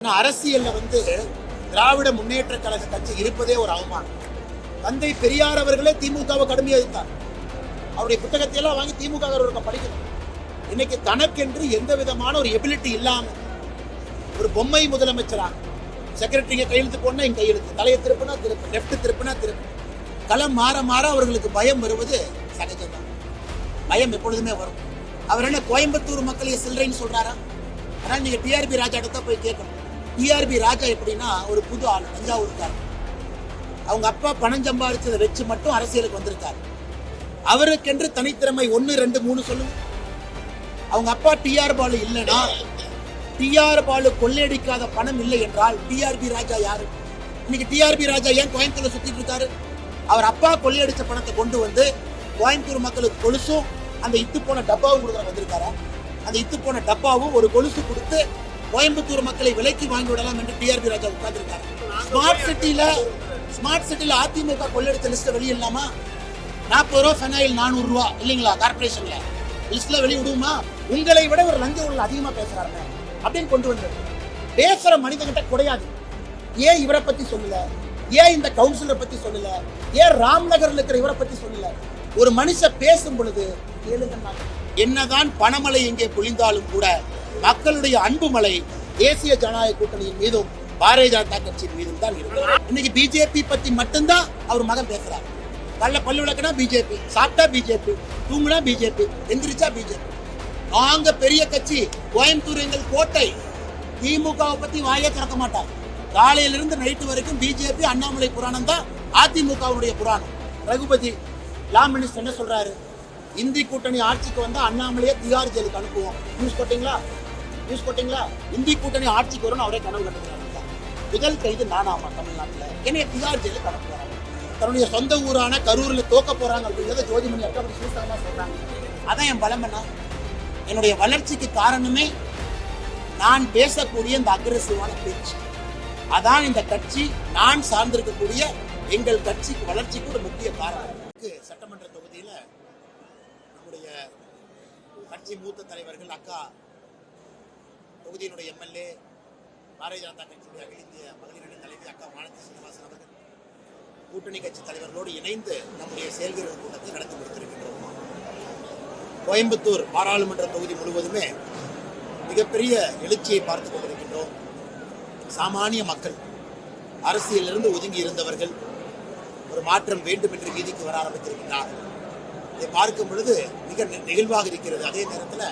அரசியல்ல திராவிட முன்னேற்ற கழக கட்சி இருப்பதே ஒரு அவமானம். தந்தை பெரியார் அவர்களே திமுகவை கடுமையாக எதிர்த்தார். அவருடைய புத்தகத்தை எல்லாம் வாங்கி திமுக படிக்கணும். இன்னைக்கு தனக்கென்று எந்த விதமான ஒரு எபிலிட்டி இல்லாம ஒரு பொம்மை முதலமைச்சராக செக்ரட்டரிங்க கையெழுத்து போனா இங்க கையெழுத்து, தலையை திருப்பினா திருப்பு, லெப்ட் திருப்பினா திருப்பு. களம் மாற மாற அவர்களுக்கு பயம் வருவது சகஜம்தான். பயம் எப்பொழுதுமே வரும். அவர் என்ன கோயம்புத்தூர் மக்களை சில்லறைன்னு சொல்றாரா? ஆனால் நீங்க டிஆர்பி ராஜா தான் போய் கேட்கணும். டிஆர்பி ராஜா எப்படின்னா ஒரு புது ஆள், தஞ்சாவூருக்கார். அவங்க அப்பா பணம் சம்பாதிச்சதை வச்சு மட்டும் அரசியலுக்கு வந்திருக்காரு. அவருக்கென்று தனித்திறமை 1, 2, 3 சொல்லுங்க. அவங்க அப்பா டிஆர் பாலு இல்லைன்னா, டிஆர் பாலு கொள்ளையடிக்காத பணம் இல்லை என்றால் டிஆர்பி ராஜா யாரு? இன்னைக்கு டிஆர்பி ராஜா ஏன் கோயம்புத்தூர்ல சுத்திட்டு இருக்காரு? அவர் அப்பா கொள்ளையடிச்ச பணத்தை கொண்டு வந்து கோயம்புத்தூர் மக்களுக்கு கொலுசும் அந்த இத்து போன டப்பாவும் கொடுக்குற வந்திருக்காரா? அந்த இத்து போன டப்பாவும் ஒரு கொலுசு கொடுத்து கோயம்புத்தூர் மக்களை விலைக்கு வாங்கி விடலாம் என்று டிஆர்பி ராஜா உட்கார்ந்துருக்காரு. ஸ்மார்ட் சிட்டில அதிமுக கொள்ளையடிச்ச லிஸ்ட் வெளியிடலாமா? 40 ரூபா ஃபெனாயில் 400 ரூபா இல்லைங்களா? கார்பரேஷன்ல லிஸ்ட்ல வெளியிடுமா? உங்களை விட ஒரு லஞ்ச ஊழல் அதிகமா பேசுறாங்க அப்படின்னு கொண்டு வந்து பேசுற மனிதகிட்ட குறையாது. ஏன் இவரை பத்தி சொல்லல? ஏன் இந்த கவுன்சிலரை பத்தி சொல்லல? ஏன் ராம்நகர்ல இருக்கிற இவரை பத்தி சொல்லல? ஒரு மனுஷன் பேசும் பொழுது என்னதான் பணமழை எங்கே பொழிந்தாலும் கூட மக்களுடைய அன்பு மலை தேசிய ஜனநாயக கூட்டணியின் மீதும் பாரதிய ஜனதா கட்சியின் மீதும் தான் இருக்கு. இன்னைக்கு பிஜேபி பத்தி மட்டும்தான் அவர் மகன் பேசுறாரு. பல்லு விளக்குனா பிஜேபி, சாப்பிட்டா பிஜேபி, தூங்குனா பிஜேபி, எந்திரிச்சா பிஜேபி. நாங்க பெரிய கட்சி, கோயம்புத்தூர் எங்கள் கோட்டை. திமுகவை பத்தி வாயே திறக்க மாட்டார். காலையிலிருந்து நைட்டு வரைக்கும் பிஜேபி அண்ணாமலை புராணம் தான் அதிமுகவுடைய புராணம். ரகுபதி லா மினிஸ்டர் என்ன சொல்றாரு? இந்தி கூட்டணி ஆட்சிக்கு வந்தா அண்ணாமலையே திகார் ஜெயிலுக்கு அனுப்புவோம். நியூஸ் போட்டீங்களா? இந்தி கூட்டணி ஆட்சிக்கு வரும் அவரே கனவு கட்டுறாங்க. முதல் கைது நானாமா தமிழ்நாட்டுல என்னைய திகார் ஜெயிலுக்கு அனுப்புறாங்க. தன்னுடைய சொந்த ஊரான கரூர்ல தோக்க போறாங்க அப்படிங்கிறத ஜோதிமணி அக்கா அப்படி சூசகமா சொல்றாங்க. அதான் என் பலம். என்ன என்னுடைய வளர்ச்சிக்கு காரணமே நான் பேசக்கூடிய இந்த அக்ரெசிவான பேச்சு. அதான் இந்த கட்சி, நான் சார்ந்திருக்கக்கூடிய எங்கள் கட்சிக்கு வளர்ச்சிக்கு ஒரு முக்கிய காரணம். சட்டமன்ற தொகுதியில நம்முடைய கட்சி மூத்த தலைவர்கள், அக்கா தொகுதியினுடைய எம்எல்ஏ, பாரதிய ஜனதா கட்சியுடைய அகில இந்திய மகளிர் அணி தலைவி அக்கா வானதி சீனிவாசன் அவர்கள் கூட்டணி கட்சி தலைவர்களோடு இணைந்து நம்முடைய செயல்கிற கூட்டத்தை நடத்தி கொடுத்திருக்கின்றோம். கோயம்புத்தூர் பாராளுமன்ற தொகுதி முழுவதுமே மிகப்பெரிய எழுச்சியை பார்த்துக் கொண்டிருக்கின்றோம். சாமானிய மக்கள், அரசியலிருந்து ஒதுங்கி இருந்தவர்கள் ஒரு மாற்றம் வேண்டும் என்று வீதிக்கு வர ஆரம்பித்திருக்கிறார். இதை பார்க்கும் பொழுது மிக நெகிழ்வாக இருக்கிறது. அதே நேரத்தில்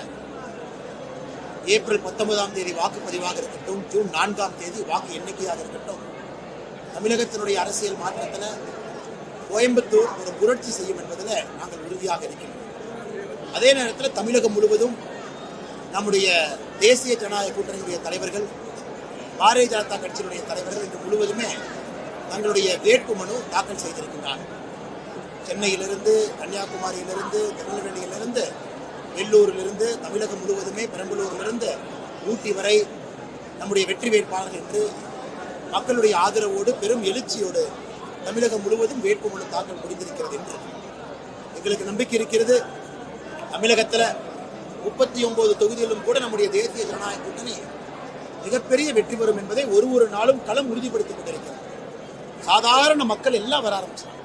ஏப்ரல் 19ஆம் தேதி வாக்குப்பதிவாக இருக்கட்டும், ஜூன் 4ஆம் தேதி வாக்கு எண்ணிக்கையாக இருக்கட்டும், தமிழகத்தினுடைய அரசியல் மாற்றத்தில் கோயம்புத்தூர் ஒரு புரட்சி செய்யும் என்பதில் நாங்கள் உறுதியாக இருக்கின்றோம். அதே நேரத்தில் தமிழகம் முழுவதும் நம்முடைய தேசிய ஜனநாயக கூட்டணியுடைய தலைவர்கள், பாரதிய ஜனதா கட்சியினுடைய தலைவர்கள் இன்று முழுவதுமே தங்களுடைய வேட்புமனு தாக்கல் செய்திருக்கின்றனர். சென்னையிலிருந்து, கன்னியாகுமரியிலிருந்து, திருநெல்வேலியிலிருந்து, வெள்ளூரிலிருந்து, தமிழகம் முழுவதுமே பெரம்பலூரிலிருந்து ஊட்டி வரை நம்முடைய வெற்றி வேட்பாளர்கள் என்று மக்களுடைய ஆதரவோடு பெரும் எழுச்சியோடு தமிழகம் முழுவதும் வேட்புமனு தாக்கல் முடிந்திருக்கிறது என்று எங்களுக்கு நம்பிக்கை இருக்கிறது. தமிழகத்தில் 39 தொகுதிகளிலும் கூட நம்முடைய தேசிய ஜனநாயக கூட்டணி மிகப்பெரிய வெற்றி பெறும் என்பதை ஒரு நாளும் களம் உறுதிப்படுத்திக் கொண்டிருக்கிறது. சாதாரண மக்கள் எல்லாம் வர ஆரம்பிச்சாங்க,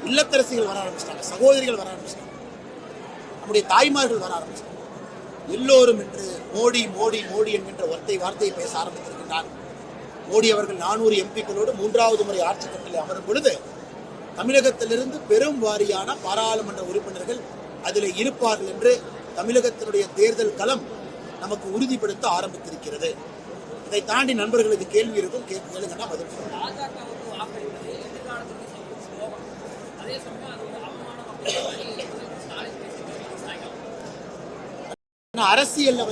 இல்லத்தரசிகள் வர ஆரம்பிச்சிட்டாங்க, சகோதரிகள் வர ஆரம்பிச்சிட்டாங்க, நம்முடைய தாய்மார்கள் வர ஆரம்பிச்சாங்க. எல்லோரும் என்று மோடி மோடி மோடி என்கின்ற வார்த்தையை பேச ஆரம்பித்திருக்கின்றார். மோடி அவர்கள் 400 எம்பிக்களோடு 3வது முறை ஆட்சி கட்டளை அமரும் பொழுது தமிழகத்திலிருந்து பெரும் வாரியான பாராளுமன்ற உறுப்பினர்கள் அதில் இருப்பார்கள் என்று தமிழகத்தினுடைய தேர்தல் களம் நமக்கு உறுதிப்படுத்த ஆரம்பித்திருக்கிறது. இதை தாண்டி நண்பர்களுக்கு கேள்வி இருக்கும், கேளுங்கன்னா பதில் சொல்லுங்க. அரசியல்ல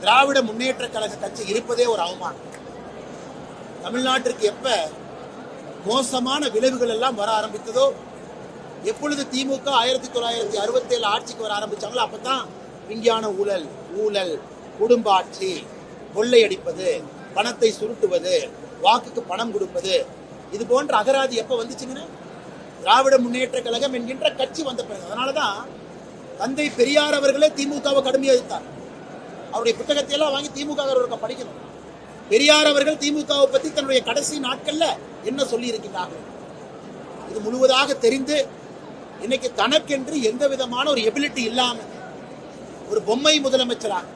திராவிட முன்னேற்ற கழக கட்சி இருப்பதே ஒரு அவமானம். தமிழ்நாட்டிற்கு எப்ப மோசமான விளைவுகள் எல்லாம் வர ஆரம்பித்ததோ, எப்பொழுது திமுக 1967 ஆட்சிக்கு வர ஆரம்பிச்சாங்களோ அப்பதான் விஞ்ஞான ஊழல், குடும்ப ஆட்சி, கொள்ளையடிப்பது, பணத்தை சுருட்டுவது, வாக்குக்கு பணம் கொடுப்பது, இது போன்ற அகராதி எப்ப வந்துச்சுங்கன்னா திராவிட முன்னேற்ற கழகம் என்கின்ற கட்சி வந்த பிறகு. அதனாலதான் தந்தை பெரியார் அவர்களே திமுகவை கடுமையாக எதிர்த்தார். அவருடைய புத்தகத்தை எல்லாம் வாங்கி திமுக படிக்கணும். பெரியார் அவர்கள் திமுகவை பத்தி தன்னுடைய கடைசி நாட்கள்ல என்ன சொல்லி இருக்கின்றார்கள்? இது முழுவதாக தெரிந்து இன்னைக்கு தனக்கென்று எந்த விதமான ஒரு எபிலிட்டி இல்லாம ஒரு பொம்மை முதலமைச்சராக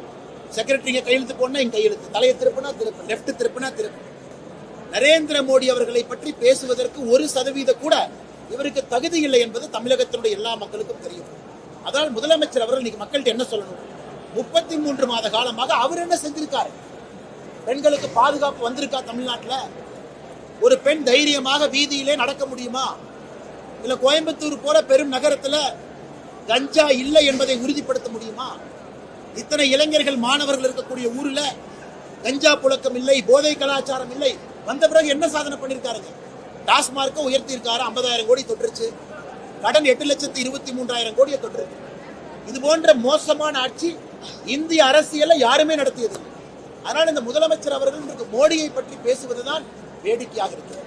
செக்ரட்டரிங்க கையெழுத்து போனா என் கையெழுத்து, தலையை திருப்பினா திருப்பு, லெப்ட் திருப்பினா திருப்பு. நரேந்திர மோடி அவர்களை பற்றி பேசுவதற்கு 1% கூட இவருக்கு தகுதி இல்லை என்பது தமிழகத்தினுடைய எல்லா மக்களுக்கும் தெரியும். அதனால் முதலமைச்சர் அவர்கள் இன்னைக்கு மக்கள்கிட்ட என்ன சொல்லணும்? 33 மாத காலமாக அவர் என்ன செஞ்சிருக்காரு? பெண்களுக்கு பாதுகாப்பு வந்திருக்கா தமிழ்நாட்டில்? ஒரு பெண் தைரியமாக வீதியிலே நடக்க முடியுமா? இல்ல கோயம்புத்தூர் போல பெரும் நகரத்துல கஞ்சா இல்லை என்பதை உறுதிப்படுத்த முடியுமா? இத்தனை இளைஞர்கள் மாணவர்கள் இருக்கக்கூடிய ஊர்ல கஞ்சா புழக்கம் இல்லை, போதை கலாச்சாரம் இல்லை. வந்த பிறகு என்ன சாதனை பண்ணிருக்காருங்க? டாஸ்மார்க்க உயர்த்தி இருக்காரு, 50,000 கோடி தொற்றுச்சு. கடன் 8,23,000 கோடியை தொற்றுச்சு. இது போன்ற மோசமான ஆட்சி இந்திய அரசியல யாருமே நடத்தியது. அதனால இந்த முதலமைச்சர் அவர்கள் மோடியை பற்றி பேசுவதுதான் வேடிக்கையாக இருக்கிறது.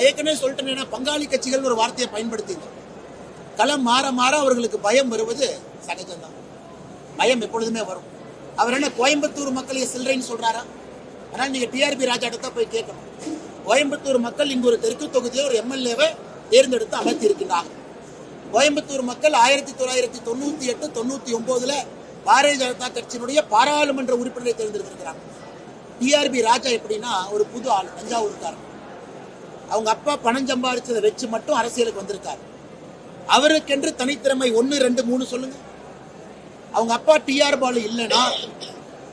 ஏற்கனவே சொல்லிட்டேன், பங்காளி கட்சிகள் ஒரு வார்த்தையை பயன்படுத்திங்க. களம் மாற மாற அவர்களுக்கு பயம் வருவது சகஜம்தான். பயம் எப்பொழுதுமே வரும். அவர் என்ன கோயம்புத்தூர் மக்களை சில்லறைன்னு சொல்றாரா? ஆனால் நீங்க டிஆர்பி ராஜாட்ட போய் கேட்கணும். கோயம்புத்தூர் மக்கள் இங்கு ஒரு தெற்கு தொகுதியில் ஒரு எம்எல்ஏவை தேர்ந்தெடுத்து அமர்த்தி இருக்கின்றாங்க. கோயம்புத்தூர் மக்கள் 1998, 99 பாரதிய ஜனதா கட்சியினுடைய பாராளுமன்ற உறுப்பினரை தேர்ந்தெடுத்திருக்கிறாங்க. டிஆர்பி ராஜா எப்படின்னா ஒரு புது ஆள், தஞ்சாவூர்காரர். அவங்க அப்பா பணம் சம்பாதிச்சதை வச்சு மட்டும் அரசியலுக்கு வந்திருக்காரு. அவருக்கென்று தனித்திறமை 1, 2, 3 சொல்லுங்க. அவங்க அப்பா டிஆர் பாலு இல்லைன்னா,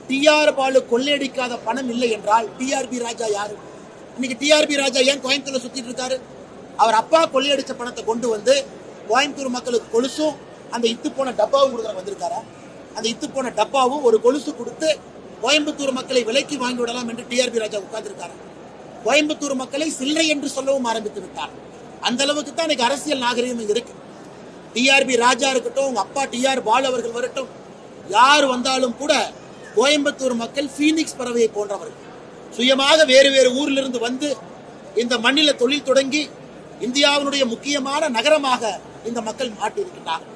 டிஆர் பாலு கொள்ளையடிக்காத பணம் இல்லை என்றால் டிஆர்பி ராஜா யாரு? இன்னைக்கு டிஆர்பி ராஜா ஏன் கோயம்புத்தூர்ல சுத்திட்டு இருக்காரு? அவர் அப்பா கொள்ளையடிச்ச பணத்தை கொண்டு வந்து கோயம்புத்தூர் மக்களுக்கு கொலுசும் அந்த இத்து போன டப்பாவும் கொடுக்குற வந்திருக்காரா? அந்த இத்து போன டப்பாவும் ஒரு கொலுசு கொடுத்து கோயம்புத்தூர் மக்களை விலைக்கு வாங்கி விடலாம் என்று டிஆர்பி ராஜா உட்கார்ந்திருக்காரு. கோயம்புத்தூர் மக்களை சில்லறை என்று சொல்லவும் ஆரம்பித்து விட்டார். அந்த அளவுக்கு தான் இன்னைக்கு அரசியல் நாகரிகம் இங்க இருக்கு. டிஆர்பி ராஜா இருக்கட்டும், உங்க அப்பா டிஆர் பாலு அவர்கள் வரட்டும், யார் வந்தாலும் கூட கோயம்புத்தூர் மக்கள் பீனிக்ஸ் பறவையை போன்றவர்கள். சுயமாக வேறு வேறு ஊரில் இருந்து வந்து இந்த மண்ணில தொழில் தொடங்கி இந்தியாவினுடைய முக்கியமான நகரமாக இந்த மக்கள் மாட்டியிருக்கிறார்கள்.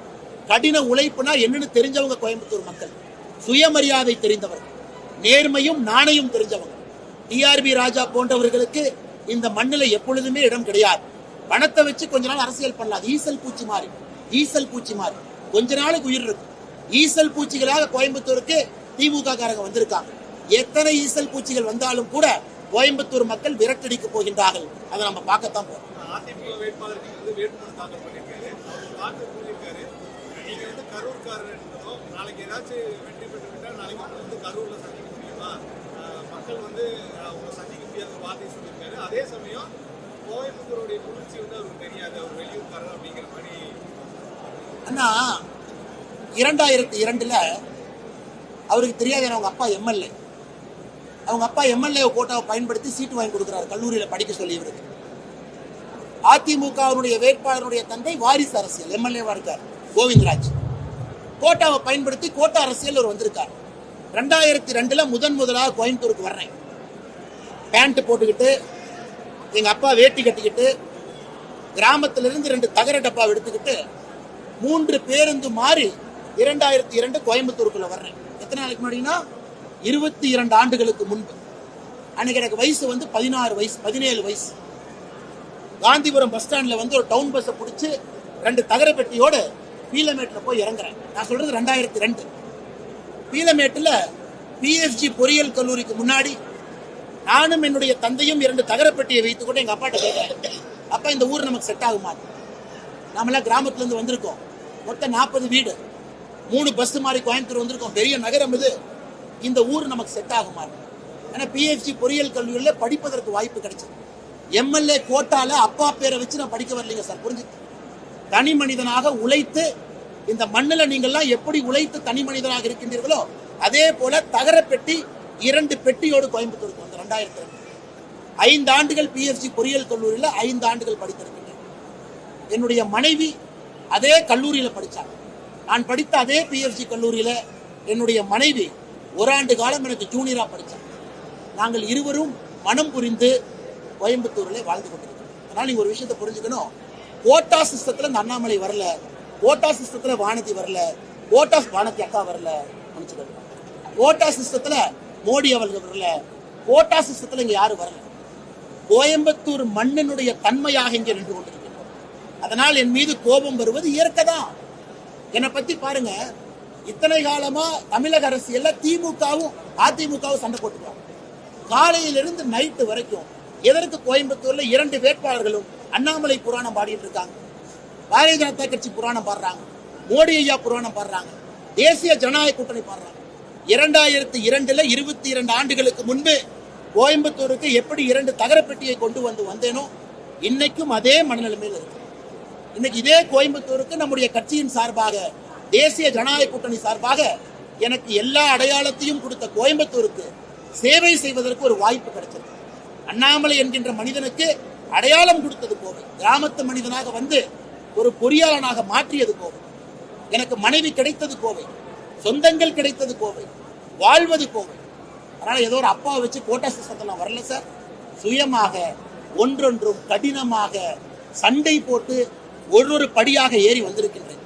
கடின உழைப்புனா என்னன்னு தெரிஞ்சவங்க கோயம்புத்தூர் மக்கள், சுயமரியாதை தெரிந்தவர்கள், நேர்மையும் நாணயம் தெரிஞ்சவங்க. டிஆர்பி ராஜா போன்றவர்களுக்கு இந்த மண்ணில எப்பொழுதுமே இடம் கிடையாது. பணத்தை வச்சு கொஞ்ச நாள் அரசியல் பண்ணலாம். ஈசல் பூச்சி மாறி கொஞ்ச நாளுக்கு உயிர் இருக்கும். ஈசல் பூச்சிகளாக கோயம்புத்தூருக்கு திமுக காரங்க வந்திருக்காங்க. எத்தனை ஈசல் பூச்சிகள் வந்தாலும் கூட கோயம்புத்தூர் மக்கள் விரட்டடிக்க போகின்றார்கள். அதை நம்ம பார்க்கத்தான் போறோம். அதிமுக வேட்பாளருக்கு வேட்புமனு தாக்கல் பண்ணிருக்காரு. தாக்கல் பண்ணிருக்காரு. நீங்க கரூர்காரர் என்பதோ நாளைக்கு ஏதாச்சும் வெற்றி பெற்று விட்டால் நாளைக்கு கரூர்ல சந்திக்க முடியுமா? மக்கள் அவங்க சந்திக்க முடியாத வார்த்தை சொல்லியிருக்காரு. அதே சமயம் கோயம்புத்தூருடைய குளிர்ச்சி அவருக்கு தெரியாது, அவர் வெளியூர்காரர் அப்படிங்கிற மாதிரி. அண்ணா 2002 அவருக்கு தெரியாது. அவங்க அப்பா எம்எல்ஏ. அவங்க அப்பா எம்எல்ஏ கோட்டாவை பயன்படுத்தி சீட்டு வாங்கி கொடுக்குறாரு கல்லூரியில படிக்க சொல்லி. இவருக்கு அதிமுகவுடைய வேட்பாளருடைய தந்தை வாரிசு அரசியல் எம்எல்ஏவா இருக்கார் கோவிந்தராஜ். கோட்டாவை பயன்படுத்தி கோட்டா அரசியல் அவர் வந்திருக்கார். 2002 முதலாக கோயம்புத்தூருக்கு வர்றேன். பேண்ட் போட்டுக்கிட்டு, எங்க அப்பா வேட்டி கட்டிக்கிட்டு, கிராமத்திலிருந்து 2 தகர டப்பா எடுத்துக்கிட்டு 3 பேருந்து மாறி 2002 கோயம்புத்தூருக்குள்ள வர்றேன். எத்தனை நாளைக்கு முன்னாடினா 22 ஆண்டுகளுக்கு முன்பு. அன்னைக்கு எனக்கு வயசு 16 வயசு 17 வயசு. காந்திபுரம் பஸ் ஸ்டாண்ட்ல ஒரு டவுன் பஸ்ஸை பிடிச்சி 2 தகர பெட்டியோடு பீலமேட்ல போய் இறங்குறேன். நான் சொல்றது 2002. பீலமேட்டுல பிஎஃப்ஜி பொறியியல் கல்லூரிக்கு முன்னாடி நானும் என்னுடைய தந்தையும் 2 தகர பெட்டியை வைத்துக் கொண்டு எங்க அப்பாட்ட கேட்கிறேன், அப்பா இந்த ஊர் நமக்கு செட் ஆகுமா? நாமெல்லாம் கிராமத்துல இருந்து வந்திருக்கோம். மொத்தம் 40 வீடு, 3 பஸ் மாறி கோயம்புத்தூர் வந்திருக்கோம். பெரிய நகரம் இது. இந்த ஊர் நமக்கு செட் ஆகுமா? ஏன்னா பிஎஃப்ஜி பொறியியல் கல்லூரியில படிப்பதற்கு வாய்ப்பு கிடைச்சது. எம்எல்ஏ கோட்டால அப்பா பேரை வச்சு நான் படிக்க வரலைங்க சார். புரிஞ்சு, தனி மனிதனாக உழைத்து இந்த மண்ணில நீங்கள்லாம் எப்படி உழைத்து தனி மனிதனாக இருக்கின்றீர்களோ அதே போல தகர பெட்டி 2 பெட்டியோடு கோயம்புத்தூருக்கு வந்து 2002. 5 ஆண்டுகள் பிஎஃப்ஜி பொறியியல் கல்லூரியில 5 ஆண்டுகள் படித்திருக்கின்றேன். என்னுடைய மனைவி அதே கல்லூரியில படித்தாங்க. நான் படித்த அதே பிஎஃப்ஜி கல்லூரியில என்னுடைய மனைவி 1 ஆண்டு காலம் எனக்கு ஜூனியரா படித்தாங்க. நாங்கள் இருவரும் மனம் புரிந்து கோயம்புத்தூரில் வாழ்ந்து கொண்டிருக்கிறோம். அதனால நீங்க ஒரு விஷயத்தை புரிஞ்சுக்கணும், கோட்டா சிஸ்டத்துல இந்த அண்ணாமலை வரல, கோட்டா சிஸ்டத்துல வானதி வரல, வானதி அக்கா வரல, கோட்டா சிஸ்டத்துல மோடி அவர்கள் வரல, கோட்டா சிஸ்டத்துல இங்க யாரும் வரல. கோயம்புத்தூர் மண்ணினுடைய தன்மையாக இங்கே நின்று கொண்டிருக்கின்றோம். அதனால் என் மீது கோபம் வருவது இயற்கைதான். என்னை பத்தி பாருங்க, இத்தனை காலமா தமிழக அரசியல்ல திமுகவும் அதிமுகவும் சண்டை போட்டுருக்காங்க. காலையிலிருந்து நைட்டு வரைக்கும் எதற்கு கோயம்புத்தூர்ல 2 வேட்பாளர்களும் அண்ணாமலை புராணம் பாடிட்டு இருக்காங்க, பாரதிய ஜனதா கட்சி புராணம் பாடுறாங்க, மோடி ஐயா புராணம் பாடுறாங்க, தேசிய ஜனநாயக கூட்டணி பாடுறாங்க. 2002 22 ஆண்டுகளுக்கு முன்பு கோயம்புத்தூருக்கு எப்படி 2 தகரப்பெட்டியை கொண்டு வந்தேனோ இன்னைக்கும் அதே மனநிலைமையில் இருக்கு. இன்னைக்கு இதே கோயம்புத்தூருக்கு நம்முடைய கட்சியின் சார்பாக, தேசிய ஜனநாயக கூட்டணி சார்பாக எனக்கு எல்லா அடையாளத்தையும் கொடுத்த கோயம்புத்தூருக்கு சேவை செய்வதற்கு ஒரு வாய்ப்பு கிடைச்சது. அண்ணாமலை என்கின்ற மனிதனுக்கு அடையாளம் கொடுத்தது போக, கிராமத்து மனிதனாக வந்து ஒரு பொறியாளனாக மாற்றியது போக, எனக்கு மனைவி கிடைத்தது கோவை, சொந்தங்கள் கிடைத்தது கோவை, வாழ்வது கோவை. அதனால ஏதோ ஒரு அப்பாவை வச்சு கோட்டா சிஸ்டத்தில் வரல சார். சுயமாக ஒன்றொன்றும் கடினமாக சண்டை போட்டு ஒரு படியாக ஏறி வந்திருக்கின்றேன்.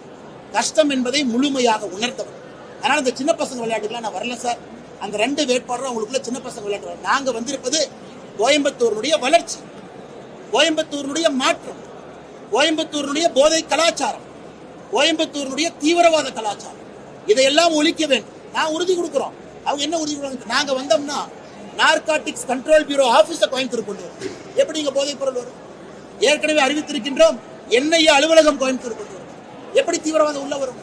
கஷ்டம் என்பதை முழுமையாக உணர்த்தவர். அதனால இந்த சின்ன பசங்க விளையாட்டுக்கெல்லாம் நான் வரல சார். அந்த 2 வேட்பாளரும் அவங்களுக்குள்ள சின்ன பசங்க விளையாட்டு. நாங்க வந்திருப்பது கோயம்புத்தூருடைய வளர்ச்சி, கோயம்புத்தூருடைய மாற்றம், கோயம்புத்தூருடைய போதை கலாச்சாரம், கோயம்புத்தூருடைய தீவிரவாத கலாச்சாரம், இதையெல்லாம் ஒழிக்க வேண்டும். நான் உறுதி கொடுக்கிறோம். அவங்க என்ன உறுதி கொடுக்குறாங்க? நாங்க வந்தோம்னா நார்காட்டிக்ஸ் கண்ட்ரோல் பியூரோ ஆபீஸை கோயம்புத்தூர் கொண்டு வரும். எப்படி இங்க போதைப் பொருள் வரும்? ஏற்கனவே அறிவித்திருக்கின்றோம், என்ஐஏ அலுவலகம் கோயம்புத்தூர் கொண்டு வரும். எப்படி தீவிரவாதம் உள்ள வரும்?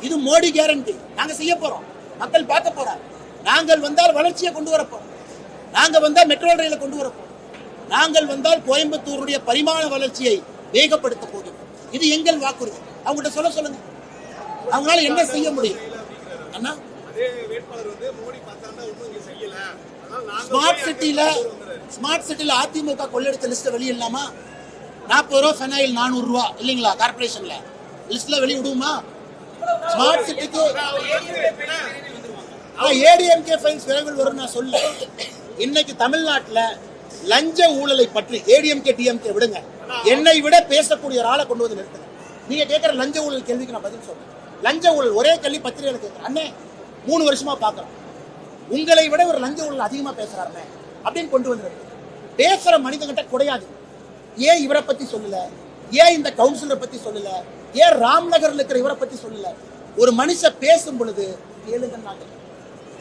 இது மோடி கேரண்டி. நாங்க செய்ய போறோம், மக்கள் பார்க்க போறாங்க. நாங்கள் வந்தால் வளர்ச்சியை கொண்டு வரப்போம், நாங்க வந்தால் மெட்ரோ ரயிலை கொண்டு வரப்போம், நாங்கள் வந்தால் கோயம்புத்தூருடைய பரிமாண வளர்ச்சியை வேகப்படுத்த போதும். இது எங்கள் வாக்குறுதி. அவங்ககிட்ட சொல்லுங்க, அவங்களால என்ன செய்ய முடியும்? அண்ணா, ஸ்மார்ட் சிட்டில அதிமுக கொள்ளடிச்ச லிஸ்ட் வெளியிடலாமா? 40 ரூபா ஃபெனாயில் 400 ரூபா இல்லைங்களா? கார்பரேஷன்ல லிஸ்ட்ல வெளியிடுமா? ஸ்மார்ட் சிட்டிக்கு ஏடிஎம்கே ஃபைல்ஸ் விரைவில் வரும். நான் சொல்ல, இன்னைக்கு தமிழ்நாட்டில் லஞ்ச ஊழலை பற்றி ஏடிஎம்கே டிஎம்கே விடுங்க, என்னை விட பேசக்கூடிய ஒரு ஆளை கொண்டு வந்து நிறுத்துங்க. நீங்க கேட்கிற லஞ்ச ஊழல் கேள்விக்கு நான் பதில் சொல்றேன். லஞ்ச ஊழல் ஒரே கேள்வி பத்திரிகையில கேட்கிறேன். அண்ணே 3 வருஷமா பாக்குறோம், உங்களை விட ஒரு லஞ்ச ஊழல் அதிகமா பேசுறாருமே அப்படின்னு கொண்டு வந்து பேசுற மனிதங்கிட்ட குறையாது. ஏன் இவரை பத்தி சொல்லல? ஏன் இந்த கவுன்சிலரை பத்தி சொல்லல? ஏன் ராம்நகர்ல இருக்கிற இவரை பத்தி சொல்லல? ஒரு மனுஷன் பேசும் பொழுது கேளுங்க.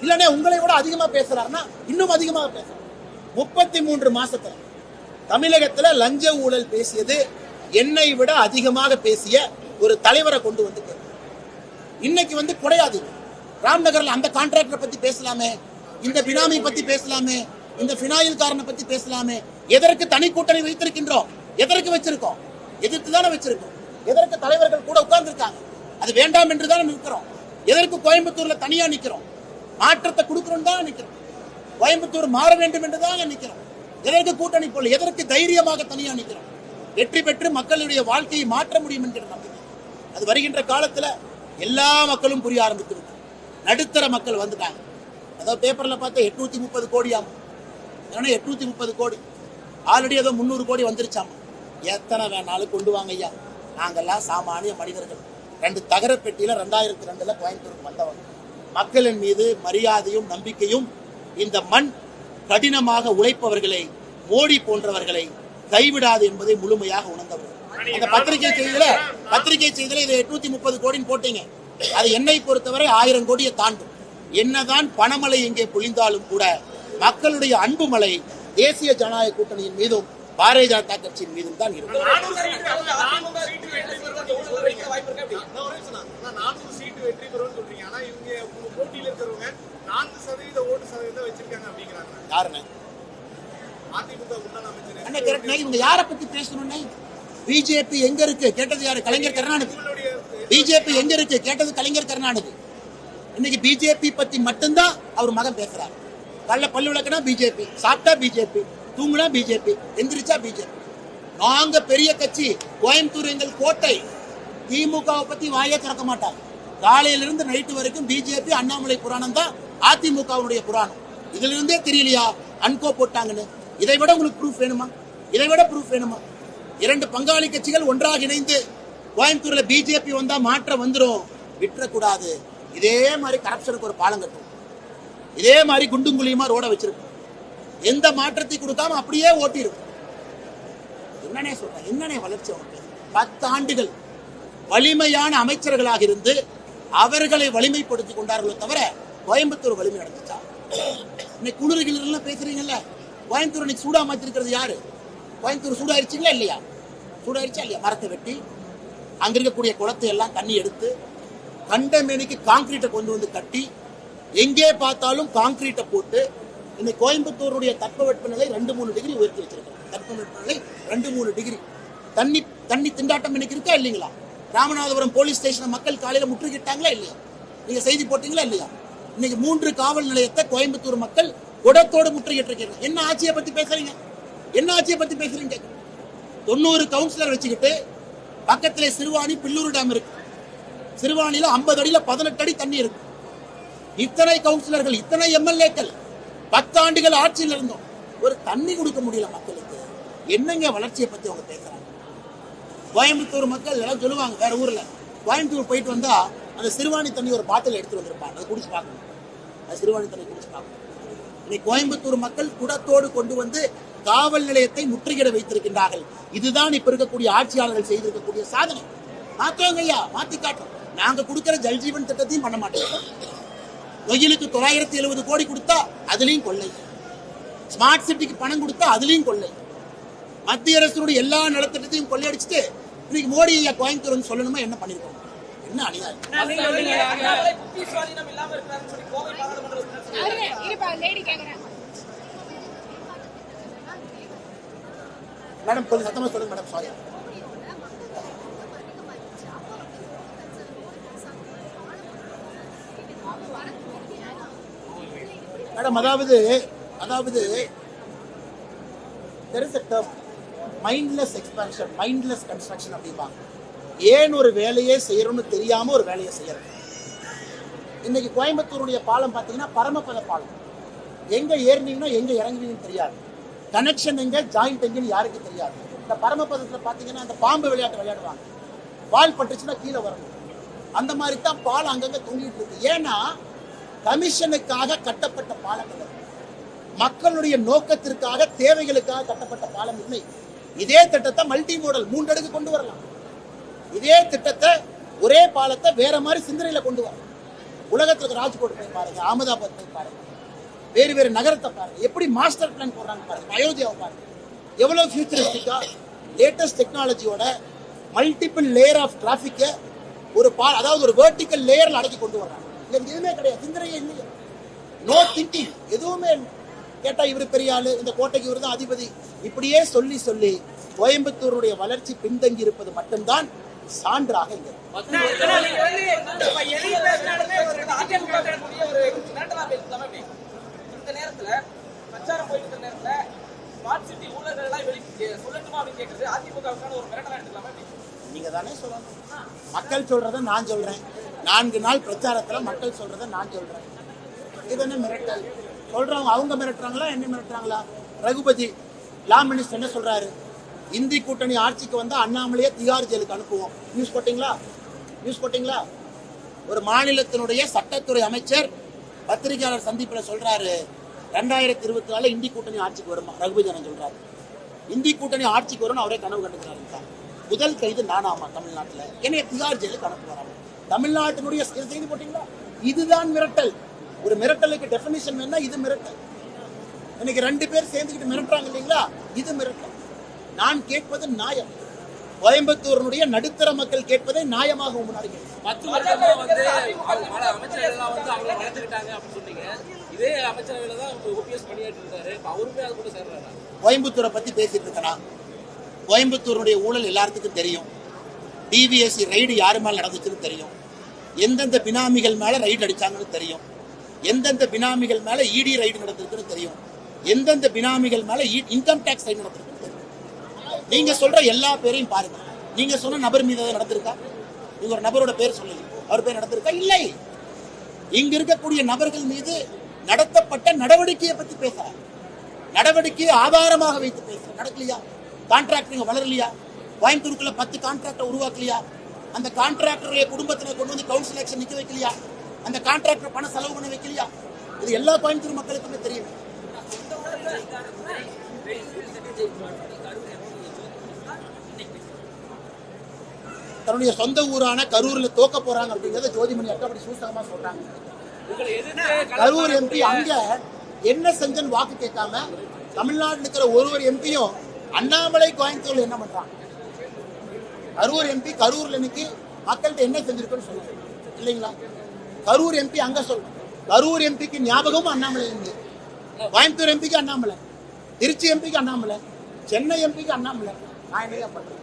இல்லனே உங்களை விட அதிகமா பேசுறாருன்னா இன்னும் அதிகமாக பேசுறாரு. 33 மாசத்துல தமிழகத்துல லஞ்ச ஊழல் பேசியது என்னை விட அதிகமாக பேசிய ஒரு தலைவரை கொண்டு வந்து இன்னைக்கு வந்து குறையாது. ராம்நகர்ல அந்த கான்ட்ராக்டரை பத்தி பேசலாமே, இந்த பினாமி பத்தி பேசலாமே, இந்த பினாயில் காரனை பத்தி பேசலாமே. எதற்கு தனி கூட்டணி வைத்திருக்கின்றோம்? எதற்கு வச்சிருக்கோம்? எதிர்த்து தானே வச்சிருக்கோம். எதற்கு தலைவர்கள் கூட உட்கார்ந்து இருக்காங்க? அது வேண்டாம் என்று தானே நிற்கிறோம். எதற்கு கோயம்புத்தூர்ல தனியா நிக்கிறோம்? மாற்றத்தை கொடுக்கிறோம் தான் நிக்கிறோம். கோயம்புத்தூர் மாற வேண்டும் என்று தான் நிக்கிறோம். எதற்கு கூட்டணி போல, எதற்கு தைரியமாக தனியா நிக்கிறோம்? வெற்றி பெற்று மக்களுடைய வாழ்க்கையை மாற்ற முடியும் என்கிற நம்பிக்கை. அது வருகின்ற காலத்துல எல்லா மக்களும் புரிய ஆரம்பித்து நடுத்தர மக்கள் வந்துட்டாங்க. அதாவது பேப்பர்ல பார்த்தா 830 கோடி ஆகும். 830 கோடி ஆல்ரெடி ஏதோ 300 கோடி வந்துருச்சாமா. எத்தனை வேணாலும் கொண்டு வாங்க ஐயா, நாங்கெல்லாம் சாமானிய மனிதர்கள். 2 தகர பெட்டியில 2002 கோயம்புத்தூருக்கு வந்தவங்க. மக்களின் மீது மரியாதையும் நம்பிக்கையும், இந்த மண் கடினமாக உழைப்பவர்களை, மோடி போன்றவர்களை கைவிடாது என்பதை முழுமையாக உணர்ந்தவர்கள். அந்த பத்திரிகை செய்தியில இதை 830 கோடின்னு போட்டீங்க. அது என்னை பொறுத்தவரை 1000 கோடியை தாண்டும். என்னதான் பணமழை எங்கே பொழிந்தாலும் கூட மக்களுடைய அன்பு மழை தேசிய ஜனநாயக கூட்டணியின் மீதும் பாரதிய ஜனதா கட்சியின் மீதும் தான் இருக்கும். இவங்க யாரை பத்தி பேசணும்னு? பிஜேபி எங்க இருக்கு கேட்டது யாரு? கலைஞர் கருணாநிதி. பிஜேபி எங்க இருக்கு கேட்டது கலைஞர் கருணாநிதி. இன்னைக்கு பிஜேபி பத்தி மட்டும்தான் அவர் மகன் பேசுறாரு. கல்ல பல்லு விளக்குனா பிஜேபி, சாப்பிட்டா பிஜேபி, தூங்குனா பிஜேபி, எந்திரிச்சா பிஜேபி. நாங்க பெரிய கட்சி, கோயம்புத்தூர் எங்கள் கோட்டை. திமுகவை பத்தி வாயே திறக்க மாட்டாங்க. காலையிலிருந்து நைட்டு வரைக்கும் பிஜேபி அண்ணாமலை புராணம் தான் அதிமுகவுடைய புராணம். இதுல இருந்தே தெரியலையா அன்கோ போட்டாங்கன்னு? இதை விட உங்களுக்கு ப்ரூஃப் வேணுமா? 2 பங்காளி கட்சிகள் ஒன்றாக இணைந்து கோயம்புத்தூர்ல பிஜேபி வந்தா மாற்றம் வந்துடும், விட்டுறக்கூடாது. இதே மாதிரி கரப்ஷனுக்கு ஒரு பாலம் கட்டும், இதே மாதிரி குண்டும் குழியுமா ரோட வச்சிருக்கும், எந்த மாற்றத்தை கொடுக்காம அப்படியே ஓட்டிடும். என்னன்னே சொல்றேன், என்னன்னே வளர்ச்சி அவனுக்கு? 10 ஆண்டுகள் வலிமையான அமைச்சர்களாக இருந்து அவர்களை வலிமைப்படுத்தி கொண்டார்களோ தவிர கோயம்புத்தூர் வலிமை நடந்துச்சா? இன்னைக்கு குளிர்கிளர்லாம் பேசுறீங்கல்ல, கோயம்புத்தூர் இன்னைக்கு சூடா மாத்திருக்கிறது யாரு? கோயம்புத்தூர் சூடாயிருச்சுங்களா இல்லையா? சூடாயிருச்சா இல்லையா? மரத்தை வெட்டி அங்க இருக்கக்கூடிய குளத்தை எல்லாம் தண்ணி எடுத்து கண்டமேனிக்கு கான்கிரீட்டை கொண்டு வந்து கட்டி எங்கே பார்த்தாலும் கான்கிரீட்டை போட்டு இன்னைக்கு கோயம்புத்தூருடைய தட்பவெப்பநிலை 2-3 டிகிரி உயர்த்தி வச்சிருக்காங்க. தட்பவெப்பநிலை 2-3 டிகிரி. தண்ணி திண்டாட்டம் இன்னைக்கு இருக்கா இல்லைங்களா? ராமநாதபுரம் போலீஸ் ஸ்டேஷனை மக்கள் காலையில முற்றுகிட்டாங்களா இல்லையா? நீங்க செய்தி போட்டீங்களா இல்லையா? இன்னைக்கு 3 காவல் நிலையத்தை கோயம்புத்தூர் மக்கள் குடத்தோடு முற்றுகிட்டு இருக்காங்க. என்ன ஆட்சியை பத்தி பேசுறீங்க? என்ன ஆட்சியை பத்தி பேசுறீங்க? 90 கவுன்சிலர் வச்சுக்கிட்டு பக்கத்துல சிறுவாணி பில்லூர் டேம் இருக்கு. சிறுவாணியில 50 அடியில 18 அடி தண்ணி இருக்கு. இத்தனை கவுன்சிலர்கள், இத்தனை எம்எல்ஏக்கள் 10 ஆண்டுகள் ஆட்சியில் இருந்தோம், ஒரு தண்ணி கொடுக்க முடியல மக்களுக்கு. என்னங்க வளர்ச்சியை பத்தி அவங்க பேசுறாங்க? கோயம்புத்தூர் மக்கள் எல்லாம் சொல்லுவாங்க, வேற ஊர்ல கோயம்புத்தூர் போயிட்டு வந்தா அந்த சிறுவாணி தண்ணி ஒரு பாட்டில் எடுத்து வந்திருப்பாங்க, அதை குடிச்சு பார்க்கணும். அது சிறுவாணி தண்ணி குடிச்சு பார்க்கணும். இன்னைக்கு கோயம்புத்தூர் மக்கள் குடத்தோடு கொண்டு வந்து காவல் நிலையத்தை முற்றுகிட வைத்திருக்கின்றார்கள். இதுதான் இப்ப இருக்கக்கூடிய ஆட்சியாளர்கள் செய்திருக்கக்கூடிய சாதனை. மாத்தோங்க ஐயா, மாத்தி காட்டும். நாங்க கொடுக்கிற ஜல்ஜீவன் திட்டத்தையும் பண்ண மாட்டோம். வெயிலுக்கு 970 கோடி கொடுத்தா அதுலயும் கொள்ளை, ஸ்மார்ட் சிட்டிக்கு பணம் கொடுத்தா அதுலயும் கொள்ளை, மத்திய அரசுடைய எல்லா நலத்திட்டத்தையும் கொள்ளையடிச்சுட்டு இன்னைக்கு மோடி ஐயா கோயம்புத்தூர் வந்து சொல்லணுமா? என்ன பண்ணிருக்கோம்? என்ன அநியாயம்! மேடம் கொஞ்சம் சத்தமா சொல்லுங்க மேடம். சாரி மேடம், அதாவது there is a term, mindless expansion, mindless construction அப்படிம்பாங்க. ஏன் ஒரு வேலையே செய்யறோம்னு தெரியாம ஒரு வேலையை செய்யறது. இன்னைக்கு கோயம்புத்தூருடைய பாலம் பாத்தீங்கன்னா பரமபத பாலம். எங்க ஏறினீங்கன்னா எங்க இறங்குவீங்கன்னு தெரியாது, கனெக்ஷன் எங்க ஜாயிண்ட் எங்கன்னு யாருக்கு தெரியாது. இந்த பரமபதத்துல பாத்தீங்கன்னா அந்த பாம்பு விளையாட்டு விளையாடுவாங்க, பால் பட்டுச்சுன்னா கீழே வரணும். அந்த மாதிரி தான் பாலம் அங்கங்க தொங்கிட்டு இருக்கு. ஏன்னா கமிஷனுக்காக கட்டப்பட்ட பாலங்கள், மக்களுடைய நோக்கத்திற்காக தேவைகளுக்காக கட்டப்பட்ட பாலம் இல்லை. இதே திட்டத்தை மல்டி மோடல் 3 அடுக்கு கொண்டு வரலாம். இதே திட்டத்தை ஒரே பாலத்தை வேற மாதிரி சிந்தனையில கொண்டு வரலாம். உலகத்துக்கு ராஜ்கோட் போய் பாருங்க, அகமதாபாத் போய் பாருங்க, வேறு வேறு நகரத்தை பாருங்க, எப்படி மாஸ்டர் பிளான் போடுறாங்க பாருங்க, அயோத்தியாவை பாருங்க, எவ்வளவு ஃபியூச்சரிஸ்டிக்கா லேட்டஸ்ட் டெக்னாலஜியோட மல்டிபிள் லேயர் ஆஃப் டிராபிக்க ஒரு அதாவது ஒரு வெர்டிக்கல் லேயர்ல அடக்கி கொண்டு வர்றாங்க. எதுவுமே கிடையாது, சிந்தனையே இல்லையா, நோ திங்கிங், எதுவுமே இல்லை. கேட்டா இவரு பெரிய ஆளு, இந்த கோட்டைக்கு இவரு தான் அதிபதி, இப்படியே சொல்லி சொல்லி கோயம்புத்தூருடைய வளர்ச்சி பின்தங்கி இருப்பது மட்டும்தான் சான்றாக இங்க. நீங்க தானே சொல்லணும். மக்கள் சொல்றத நான் சொல்றேன், 4 நாள் பிரச்சாரத்துல மக்கள் சொல்றத நான் சொல்றேன். இது என்ன மிரட்டல்? சொல்றவங்க அவங்க மிரட்டுறாங்களா, என்ன மிரட்டுறாங்களா? ரகுபதி லா மினிஸ்டர் என்ன சொல்றாரு? இந்தி கூட்டணி ஆட்சிக்கு வந்தா அண்ணாமலையே திகார் ஜெயிலுக்கு அனுப்புவோம். நியூஸ் போட்டீங்களா? ஒரு மாநிலத்தினுடைய சட்டத்துறை அமைச்சர் பத்திரிகையாளர் சந்திப்புல சொல்றாரு, 2024 இந்தி கூட்டணி ஆட்சிக்கு வருமா? ரகுபதி என்ன சொல்றாரு? இந்தி கூட்டணி ஆட்சிக்கு வரும்னு அவரே கனவு கண்டுக்கிறாரு. முதல் கைது நானாமா தமிழ்நாட்டுல, என்னைய திகார் ஜெயிலுக்கு அனுப்புவாராம். தமிழ்நாட்டினுடைய செய்தி போட்டீங்களா? இதுதான் மிரட்டல். ஒரு மிரட்டலுக்கு டெஃபினிஷன் வேணா இது மிரட்டல். இன்னைக்கு 2 பேர் சேர்ந்துக்கிட்டு மிரட்டுறாங்க இல்லைங்களா, இது மிரட்டல். நான் கேட்பது நியாயம். கோயம்புத்தூருடைய நடுத்தர மக்கள் கேட்பதை நியாயமாக முன்னாடி கோயம்புத்தூரை பத்தி பேசிட்டு இருக்கா? கோயம்புத்தூருடைய ஊழல் எல்லாத்துக்கும் தெரியும். டிவிஎஸ்சி ரைடு யாரு மேல நடந்துச்சுன்னு தெரியும். எந்தெந்த பினாமிகள் மேல ரைடு அடிச்சாங்கன்னு தெரியும். எந்தெந்த பினாமிகள் மேல இடி ரைடு நடந்திருக்குன்னு தெரியும். எந்தெந்த பினாமிகள் மேல இன்கம் டாக்ஸ் ரைடு நடந்திருக்குன்னு தெரியும். நீங்க சொல்ற எல்லா பேரையும் பாருங்க. நீங்க சொன்ன நபர் மீது நடந்திருக்கா? நீங்க ஒரு நபரோட பேர் சொல்லுங்க, அவர் பேர் நடந்திருக்கா? இல்லை. இங்க இருக்கக்கூடிய நபர்கள் மீது நடத்தப்பட்ட நடவடிக்கையை பத்தி பேசுறாங்க. நடவடிக்கையை ஆதாரமாக வைத்து பேசுற நடக்கலையா? கான்ட்ராக்ட் நீங்க வளரலையா? கோயம்புத்தூருக்குள்ள 10 கான்ட்ராக்டை உருவாக்கலையா? அந்த கான்ட்ராக்டருடைய குடும்பத்தினை கொண்டு வந்து கவுன்சில் எலெக்ஷன் நிக்க வைக்கலையா? அந்த கான்ட்ராக்டர் பணம் செலவு பண்ண வைக்கலையா? இது எல்லா கோயம்புத்தூர் மக்களுக்குமே தெரியும். தன்னுடைய சொந்த ஊரான கரூர்ல தோக்க போறாங்க அப்படிங்கறத ஜோதிமணி அக்கா அப்படி சூசகமா சொல்றாங்க. கரூர் எம்பி அங்க என்ன செஞ்சன்னு வாக்கு கேட்காம தமிழ்நாட்டில் இருக்கிற ஒரு எம்பியும் அண்ணாமலை கோயம்புத்தூர்ல என்ன பண்றாங்க? கரூர் எம்பி கரூர்ல இன்னைக்கு மக்கள்கிட்ட என்ன செஞ்சிருக்குன்னு சொல்லுங்க இல்லைங்களா? கரூர் எம்பி அங்க சொல்லுங்க. கரூர் எம்பிக்கு ஞாபகமும் அண்ணாமலை இருந்து, கோயம்புத்தூர் எம்பிக்கு அண்ணாமலை, திருச்சி எம்பிக்கு அண்ணாமலை, சென்னை எம்பிக்கு அண்ணாமலை. நான் என்ன பண்றேன்?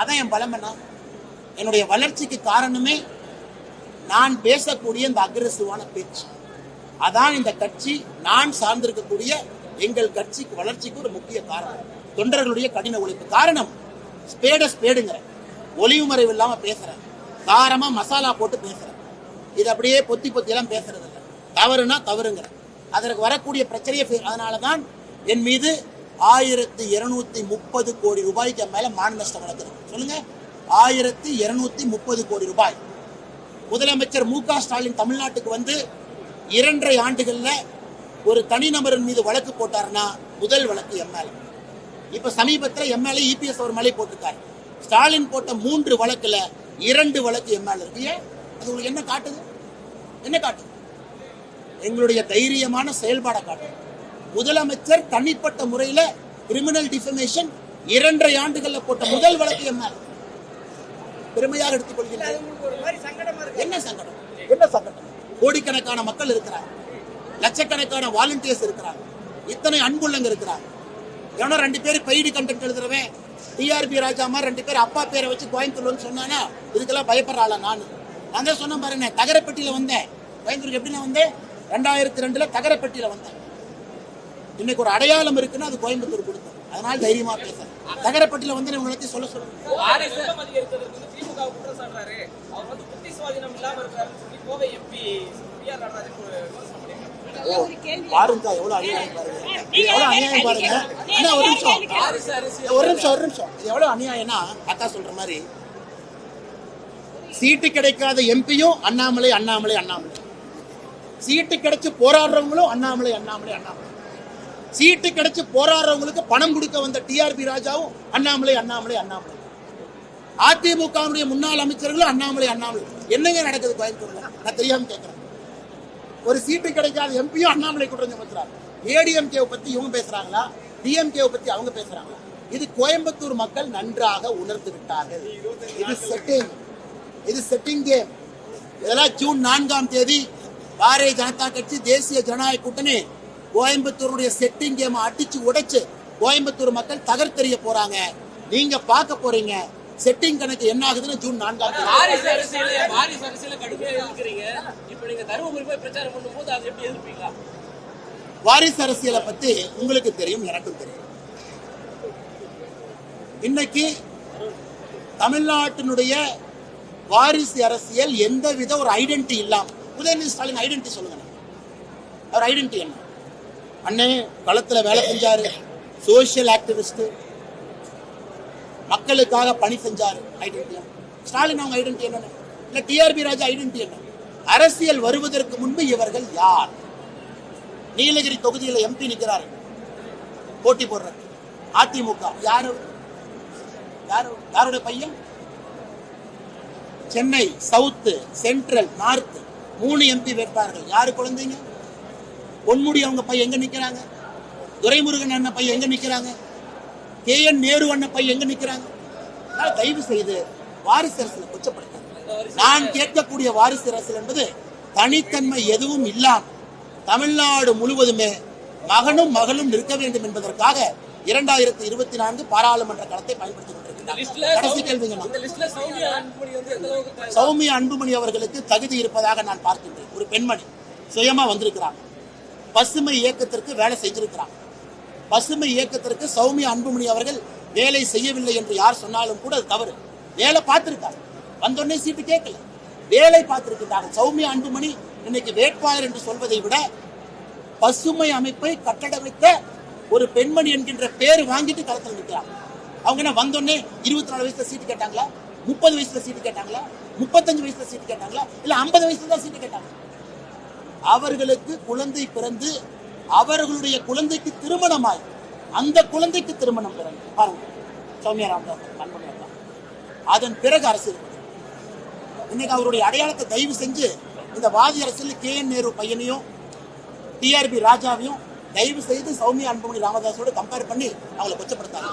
அதான் என் பலம். என்ன என்னுடைய வளர்ச்சிக்கு காரணமே நான் பேசக்கூடிய இந்த அக்ரெசிவான பேச்சு. அதான் இந்த கட்சி நான் சார்ந்திருக்கக்கூடிய எங்கள் கட்சிக்கு வளர்ச்சிக்கு ஒரு முக்கிய காரணம். தொண்டர்களுடைய கடின உழைப்பு காரணம். ஸ்பேடுங்கிற ஒளிவு மறைவு இல்லாம பேசுறேன், காரமா மசாலா போட்டு பேசுறேன். இது அப்படியே பொத்தி எல்லாம் பேசுறது இல்லை. தவறுனா தவறுங்கிற அதற்கு வரக்கூடிய பிரச்சனையை. அதனாலதான் என் மீது 1230 கோடி ரூபாய்க்கு மேல மான நஷ்டம் நடக்குது. சொல்லுங்க, 1230 கோடி ரூபாய். முதலமைச்சர் மு.க. ஸ்டாலின் தமிழ்நாட்டுக்கு வந்து 2.5 ஆண்டுகள்ல ஒரு தனிநபரின் மீது வழக்கு போட்டாருன்னா முதல் வழக்கு எம்எல்ஏ. இப்ப சமீபத்தில் எம்எல்ஏ இபிஎஸ் அவர் மேலே போட்டிருக்காரு. ஸ்டாலின் போட்ட 3 வழக்குல 2 வழக்கு எம்எல்ஏ இருக்கு. ஏன்? அது உங்களுக்கு என்ன காட்டுது? என்ன காட்டுது? எங்களுடைய தைரியமான செயல்பாடை காட்டுது. முதலமைச்சர் தனிப்பட்ட முறையில கிரிமினல் டிஃபமேஷன் 2.5 ஆண்டுகள்ல போட்ட முதல் வழக்கு எம்எல்ஏ. பெருமையாக எடுத்துக்கொள்கிறேன். என்ன சங்கடம்? என்ன சங்கடம்? கோடிக்கணக்கான மக்கள் இருக்கிறாங்க, லட்சக்கணக்கான வாலண்டியர்ஸ் இருக்கிறாங்க, இத்தனை அன்புள்ளங்க இருக்கிறாங்க. ஏன்னா 2 பேர் பெய்டு கண்டென்ட் எழுதுறவன் டிஆர்பி ராஜா மாதிரி 2 பேர் அப்பா பேரை வச்சு கோயம்புத்தூர்னு சொன்னானா இதுக்கெல்லாம் பயப்படுற ஆளா? நான் தான் சொன்னேன் பாருங்க, தகரப்பட்டியில வந்தேன். கோயம்புத்தூருக்கு எப்படி நான் வந்தேன்? 2002 தகரப்பட்டியில வந்தேன். இன்னைக்கு ஒரு அடையாளம் இருக்குன்னா அது கோயம்புத்தூர் கொடுத்தேன். அதனால தைரியமா பேசுறேன். தகரப்பட்டியில வந்து உங்களுக்கு சொல்ல சொல்லுங்க. பாருங்க எவ்வளவு அநியாயம் பாருங்க, எவ்வளவு அநியாயம் பாருங்க. ஒரு நிமிஷம் இது எவ்வளவு அநியாயம்னா, அக்கா சொல்ற மாதிரி சீட்டு கிடைக்காத எம்பியும் அண்ணாமலை அண்ணாமலை அண்ணாமலை, சீட்டு கிடைச்சு போராடுறவங்களும் அண்ணாமலை அண்ணாமலை அண்ணாமலை, சீட்டு கிடைச்சு போராடுறவங்களுக்கு பணம் கொடுக்க வந்த டிஆர்பி ராஜாவும் அண்ணாமலை அண்ணாமலை அண்ணாமலை, அதிமுக முன்னாள் அமைச்சர்களும் அண்ணாமலை அண்ணாமலை. என்னங்க நடக்குது கோயம்புத்தூர்ல? நான் தெரியாம கேட்கிறேன். ஒரு சீட்டு கிடைக்காத எம்பியும் அண்ணாமலை குற்றம் சுமத்துறாங்க. ஏடிஎம்கே பத்தி இவங்க பேசுறாங்களா, டிஎம்கே பத்தி அவங்க பேசுறாங்களா? இது கோயம்புத்தூர் மக்கள் நன்றாக உணர்ந்து விட்டார்கள். இது செட்டிங் கேம். இதெல்லாம் ஜூன் 4ஆம் தேதி பாரதிய ஜனதா கட்சி தேசிய ஜனநாயக கூட்டணி கோயம்புத்தூருடைய செட்டிங் கேம் அடிச்சு உடைச்சு கோயம்புத்தூர் மக்கள் தகர்த்தெறிய போறாங்க. நீங்க பார்க்க போறீங்க செட்டிங் கணக்கு என்ன ஆகுதுன்னு ஜூன் 4ஆம் தேதி. வாரிசு அரசியலை பத்தி உங்களுக்கு தெரியும், எனக்கும் தெரியும். இன்னைக்கு தமிழ்நாட்டினுடைய வாரிசு அரசியல் எந்தவித ஒரு ஐடென்டிட்டி இல்லாம, உதயநிதி ஸ்டாலின் ஐடென்டிட்டி சொல்லுங்க. அவர் ஐடென்டிட்டி என்ன? அண்ணே களத்துல வேலை செஞ்சாரு, சோசியல் ஆக்டிவிஸ்ட், மக்களுக்காக பணி செஞ்சாரு. ஐடென்டிட்டி ஸ்டாலின் அவங்க ஐடென்டிட்டி என்ன? இல்ல டிஆர்பி ராஜா ஐடென்டிட்டி என்ன? அரசியல் வருவதற்கு முன்பு இவர்கள் யார்? நீலகிரி தொகுதியில் எம்பி நிற்கிறாரு, போட்டி போடுற அதிமுக. யாருடைய பையன்? Chennai south, central, north 3 MP வேட்பாளர்கள். யாரு குழந்தைங்க? பொன்முடி அவங்க பையன் எங்க நிக்கிறாங்க? துரைமுருகன் அண்ணன் பையன் எங்க நிக்கிறாங்க? KN நேரு அண்ணன் பையன் எங்க நிக்கிறாங்க? தயவு செய்து வாரிசு அரசியலை கொச்சப்படுத்த. நான் கேட்கக்கூடிய வாரிசு அரசியல் என்பது தனித்தன்மை எதுவும் இல்லாம தமிழ்நாடு முழுவதுமே மகனும் மகளும் நிற்க வேண்டும் என்பதற்காக 2024 பாராளுமன்ற களத்தை பயன்படுத்திக் கொண்டிருக்கிறார். கடைசி கேள்விங்க, சௌமியா அன்புமணி அவர்களுக்கு தகுதி இருப்பதாக நான் பார்க்கின்றேன். ஒரு பெண்மணி சுயமா வந்திருக்கிறாங்க, பசுமை இயக்கத்திற்கு வேலை செஞ்சிருக்கிறாங்க. பசுமை இயக்கத்திற்கு சௌமியா அன்புமணி அவர்கள் வேலை செய்யவில்லை என்று யார் சொன்னாலும் கூட அது தவறு. வேலை பார்த்திருக்காங்க, வந்தோடனே சீட்டு கேட்கல, வேலை பார்த்திருக்கிறாங்க. சௌமியா அன்புமணி இன்னைக்கு வேட்பாளர் என்று சொல்வதை விட பசுமை அமைப்பை கட்டடமைத்த ஒரு பெண்மணி என்கின்ற பேர் வாங்கிட்டு களத்தில் நிற்கிறாங்க. அவங்க என்ன வந்தோடனே 24 வயசுல சீட்டு கேட்டாங்களா, 30 வயசுல சீட்டு கேட்டாங்களா, 35 வயசுல சீட்டு கேட்டாங்களா, இல்ல 50 வயசுல தான் சீட்டு கேட்டாங்க? அவர்களுக்கு குழந்தை பிறந்து அவர்களுடைய குழந்தைக்கு திருமணமாய் அந்த குழந்தைக்கு திருமணம் பிறகு பாருங்க, சௌமியா ராமதாஸ் கண்மணி அதன் பிறகு அரசியல். இன்னைக்கு அவருடைய அடையாளத்தை தயவு செஞ்சு இந்த வாதி அரசியல் KN நேரு பையனையும் TRB ராஜாவையும் தயவு செய்து சௌமியா அன்புமணி ராமதாஸோடு கம்பேர் பண்ணி அவங்களை கொச்சப்படுத்தாங்க.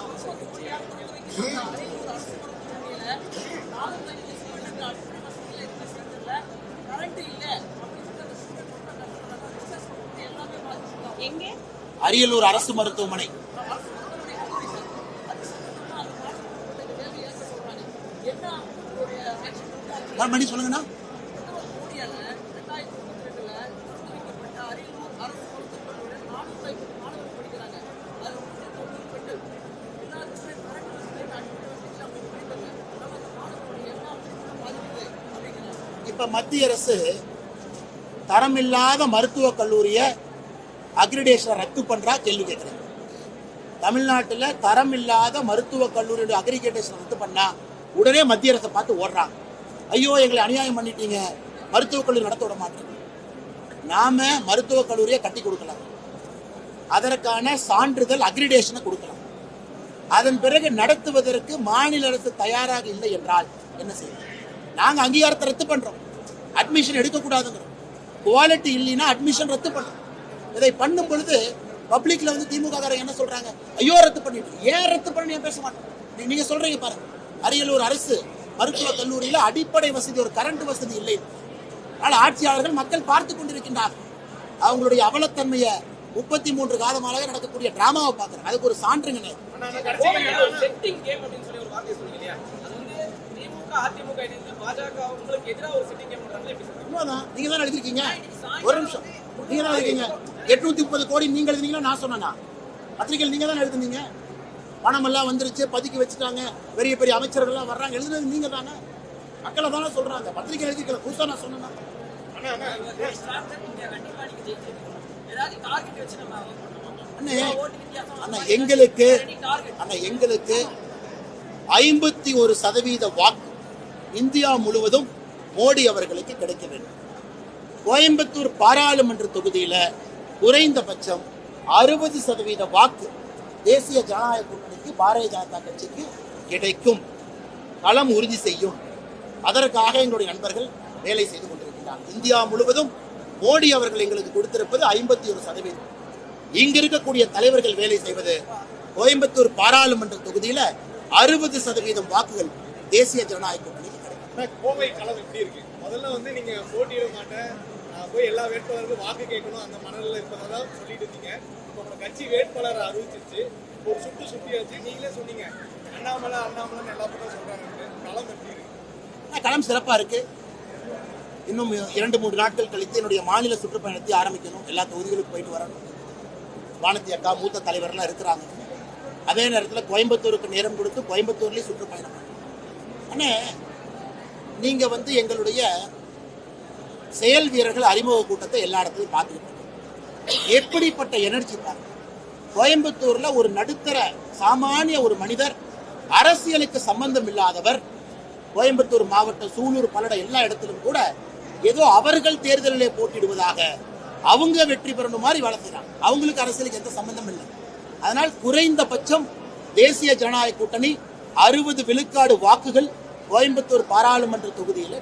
அரியலூர் அரசு மருத்துவமனை மணி சொல்லுங்கண்ணா. இப்ப மத்திய அரசு தரமில்லாத மருத்துவக் கல்லூரிய அக்ரிடேஷன் ரத்து பண்றா கேள்வி கேட்கிறேன். தமிழ்நாட்டில் தரம் இல்லாத மருத்துவக் கல்லூரியோட அக்ரிடேஷன் ரத்து பண்ணா உடனே மத்திய அரசை பார்த்து ஓடுறாங்க. ஐயோ எங்களை அநியாயம் பண்ணிட்டீங்க, மருத்துவக் கல்லூரி நடத்த விட மாட்டேங்க. நாம மருத்துவக் கல்லூரியை கட்டி கொடுக்கலாம், அதற்கான சான்றிதழ் அக்ரிடேஷனை கொடுக்கலாம். அதன் பிறகு நடத்துவதற்கு மாநில அரசு தயாராக இல்லை என்றால் என்ன செய்யும்? நாங்க அங்கீகாரத்தை ரத்து பண்றோம், அட்மிஷன் எடுக்கக்கூடாதுங்கிறோம். குவாலிட்டி இல்லைன்னா அட்மிஷன் ரத்து பண்றோம். இதை பண்ணும் பொழுது பப்ளிக்ல வந்து திமுக என்ன சொல்றாங்க, ஐயோ ரத்து பண்ணிட்டு, ஏன் ரத்து பண்ணி பேச மாட்டோம். நீங்க சொல்றீங்க பாருங்க, அரியலூர் அரசு மருத்துவக் கல்லூரியில அடிப்படை வசதி, ஒரு கரண்ட் வசதி இல்லை. அதனால ஆட்சியாளர்கள் மக்கள் பார்த்து கொண்டிருக்கின்றார்கள். அவங்களுடைய அவலத்தன்மையை 33 காலமாக நடக்கக்கூடிய டிராமாவை பார்க்கறாங்க. அதுக்கு ஒரு சான்றுங்க. நீங்க தான் எழுதிருக்கீங்க. ஒரு நிமிஷம், நீங்க தான் எழுதிருக்கீங்க. 830 கோடி நீங்க எழுதுனீங்களா நான் சொன்னா? பத்திரிகையில் நீங்க தான் எழுதுனீங்க. பணம் எல்லாம் வந்துருச்சு, பதுக்கி வச்சுட்டாங்க, பெரிய பெரிய அமைச்சர்கள் எல்லாம் வர்றாங்க, எழுதுனது நீங்க தானே. மக்களை தானே சொல்றாங்க, பத்திரிகை எழுதிக்கல, புதுசா நான் சொன்னா. எங்களுக்கு 51% வாக்கு இந்தியா முழுவதும் மோடி அவர்களுக்கு கிடைக்க வேண்டும். கோயம்புத்தூர் பாராளுமன்ற தொகுதியில குறைந்தபட்சம் 60% வாக்கு தேசிய ஜனநாயக கூட்டணிக்கு, பாரதிய ஜனதா கட்சிக்கு கிடைக்கும். களம் உறுதி செய்யும். அதற்காக எங்களுடைய நண்பர்கள் வேலை செய்து கொண்டிருக்கிறார்கள். இந்தியா முழுவதும் மோடி அவர்கள் எங்களுக்கு கொடுத்திருப்பது 51%. இங்க இருக்கக்கூடிய தலைவர்கள் வேலை செய்வது கோயம்புத்தூர் பாராளுமன்ற தொகுதியில 60% வாக்குகள் தேசிய ஜனநாயக கூட்டணிக்கு கிடைக்கும். கோவை களம் எப்படி இருக்கு? முதல்ல வந்து நீங்க போட்டியிட மாட்டேன், போய் எல்லா வேட்பாளருக்கும் வாக்கு கேட்கணும் அந்த மனநிலை இருப்பதா சொல்லிட்டு இருக்கீங்க. இப்போ உங்க கட்சி வேட்பாளர் அறிவிச்சிருச்சு, ஒரு சுட்டியாச்சு. நீங்களே சொன்னீங்க அண்ணாமலை எல்லா பக்கம் சொல்றாங்க. களம் எப்படி இருக்கு? களம் சிறப்பா இருக்கு. இன்னும் 2-3 நாட்கள் கழித்து என்னுடைய மாநில சுற்றுப்பயணத்தை ஆரம்பிக்கணும். எல்லா தொகுதிகளுக்கும் போயிட்டு வரணும். வானதி அக்கா மூத்த தலைவர்லாம் இருக்கிறாங்க. அதே நேரத்தில் கோயம்புத்தூருக்கு நேரம் கொடுத்து கோயம்புத்தூர்லேயே சுற்றுப்பயணம் பண்ணணும். ஆனால் நீங்க வந்து எங்களுடைய செயல் வீரர்கள் அறிமுக கூட்டத்தை எல்லா இடத்துலையும் பார்த்துக்கிட்டு எப்படிப்பட்ட எனர்ஜி பாருங்க. கோயம்புத்தூர்ல ஒரு நடுத்தர சாமானிய ஒரு மனிதர், அரசியலுக்கு சம்பந்தம் இல்லாதவர், கோயம்புத்தூர் மாவட்டம் சூலூர் பல்லடம் எல்லா இடத்திலும் கூட ஏதோ அவர்கள் தேர்தலிலே போட்டியிடுவதாக அவங்க வெற்றி பெறணும் மாதிரி வேலை செய்யறாங்க. அவங்களுக்கு அரசியலுக்கு எந்த சம்பந்தம் இல்லை. அதனால் குறைந்தபட்சம் தேசிய ஜனநாயக கூட்டணி 60 விழுக்காடு வாக்குகள் கோயம்புத்தூர் பாராளுமன்ற தொகுதியில